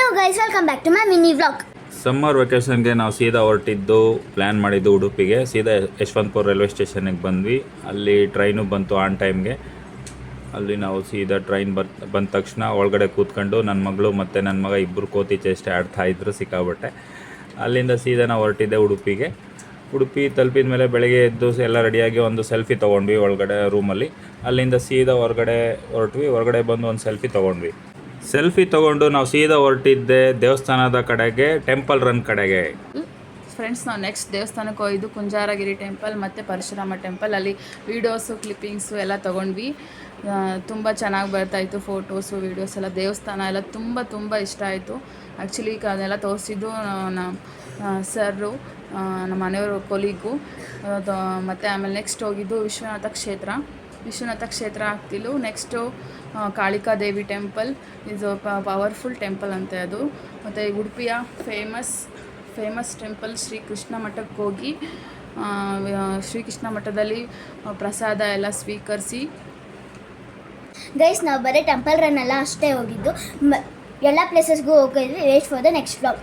Hello guys, welcome back to my mini vlog. Summer ವೆಕೇಷನ್ಗೆ ನಾವು ಸೀದಾ ಹೊರಟಿದ್ದು ಪ್ಲ್ಯಾನ್ ಮಾಡಿದ್ದು ಉಡುಪಿಗೆ. ಸೀದಾ ಯಶವಂತಪುರ ರೈಲ್ವೆ ಸ್ಟೇಷನ್ಗೆ ಬಂದ್ವಿ. ಅಲ್ಲಿ ಟ್ರೈನು ಬಂತು ಆನ್ ಟೈಮ್ಗೆ. ಅಲ್ಲಿ ನಾವು ಸೀದಾ ಟ್ರೈನ್ ಬಂದ ತಕ್ಷಣ ಒಳಗಡೆ ಕೂತ್ಕೊಂಡು ನನ್ನ ಮಗಳು ಮತ್ತು ನನ್ನ ಮಗ ಇಬ್ಬರು ಕೋತಿ ಚೇಷ್ಟೆ ಆಡ್ತಾಯಿದ್ರು ಸಿಕ್ಕಾಬಟ್ಟೆ. ಅಲ್ಲಿಂದ ಸೀದಾ ನಾವು ಹೊರಟಿದ್ದೆ ಉಡುಪಿ ತಲುಪಿದ ಮೇಲೆ ಬೆಳಗ್ಗೆ ಎದ್ದು ಎಲ್ಲ ರೆಡಿಯಾಗಿ ಒಂದು ಸೆಲ್ಫಿ ತೊಗೊಂಡ್ವಿ ಒಳಗಡೆ ರೂಮಲ್ಲಿ. ಅಲ್ಲಿಂದ ಸೀದಾ ಹೊರಗಡೆ ಬಂದು ಒಂದು ಸೆಲ್ಫಿ ತೊಗೊಂಡು ನಾವು ಸೀದಾ ಹೊರಟಿದ್ದೆ ದೇವಸ್ಥಾನದ ಕಡೆಗೆ, ಟೆಂಪಲ್ ರನ್ ಕಡೆಗೆ. ಫ್ರೆಂಡ್ಸ್, ನಾವು ನೆಕ್ಸ್ಟ್ ದೇವಸ್ಥಾನಕ್ಕೆ ಹೋಗಿದ್ದು ಕುಂಜಾರಗಿರಿ ಟೆಂಪಲ್ ಮತ್ತು ಪರಶುರಾಮ ಟೆಂಪಲ್. ಅಲ್ಲಿ ವೀಡಿಯೋಸು ಕ್ಲಿಪ್ಪಿಂಗ್ಸು ಎಲ್ಲ ತೊಗೊಂಡ್ವಿ. ತುಂಬ ಚೆನ್ನಾಗಿ ಬರ್ತಾಯಿತ್ತು ಫೋಟೋಸು ವೀಡಿಯೋಸ್ ಎಲ್ಲ. ದೇವಸ್ಥಾನ ಎಲ್ಲ ತುಂಬ ಇಷ್ಟ ಆಯಿತು. ಆ್ಯಕ್ಚುಲಿ ಅದೆಲ್ಲ ತೋರಿಸಿದ್ದು ಸರ್ರು, ನಮ್ಮ ಮನೆಯವರು ಕೊಲೀಗು. ಮತ್ತು ಆಮೇಲೆ ನೆಕ್ಸ್ಟ್ ಹೋಗಿದ್ದು ವಿಶ್ವನಾಥ ಕ್ಷೇತ್ರ ಆಗ್ತಿಲ್ಲ. Next Kalikadevi temple. ಇದು ಪವರ್ಫುಲ್ ಟೆಂಪಲ್ ಅಂತೆ ಅದು. ಮತ್ತು ಉಡುಪಿಯ ಫೇಮಸ್ ಟೆಂಪಲ್ ಶ್ರೀಕೃಷ್ಣ ಮಠಕ್ಕೆ ಹೋಗಿ ಶ್ರೀಕೃಷ್ಣ ಮಠದಲ್ಲಿ ಪ್ರಸಾದ ಎಲ್ಲ ಸ್ವೀಕರಿಸಿ. ಗೈಸ್, ನಾವು ಬರೀ ಟೆಂಪಲ್ ರನ್ ಎಲ್ಲ ಅಷ್ಟೇ ಹೋಗಿದ್ದು, ಎಲ್ಲ ಪ್ಲೇಸಸ್ಗೂ ಹೋಗಿದ್ವಿ. Wait for the next vlog.